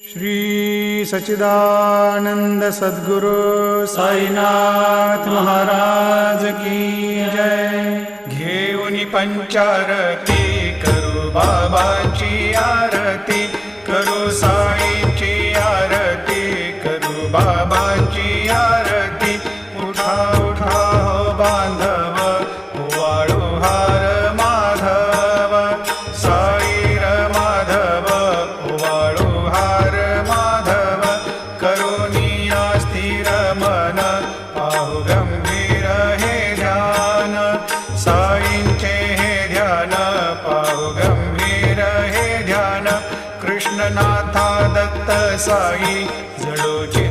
श्री सच्चिदानंद सद्गुरु साईनाथ महाराज की जय। घेऊनी पंचारती करू बाबाची आरती, करू साईची आरती, करू बाबाची आरती। उठा उठा हो बांधव, वाळू हार माधव, साईर माधव, वाळू हार माधव। करुनिया स्थिर मन, पाहु गंभीर हे ध्यान, साईंचे हे ध्यान, पाहु गंभीर हे ध्यान। कृष्णनाथा दत्त साई जडोची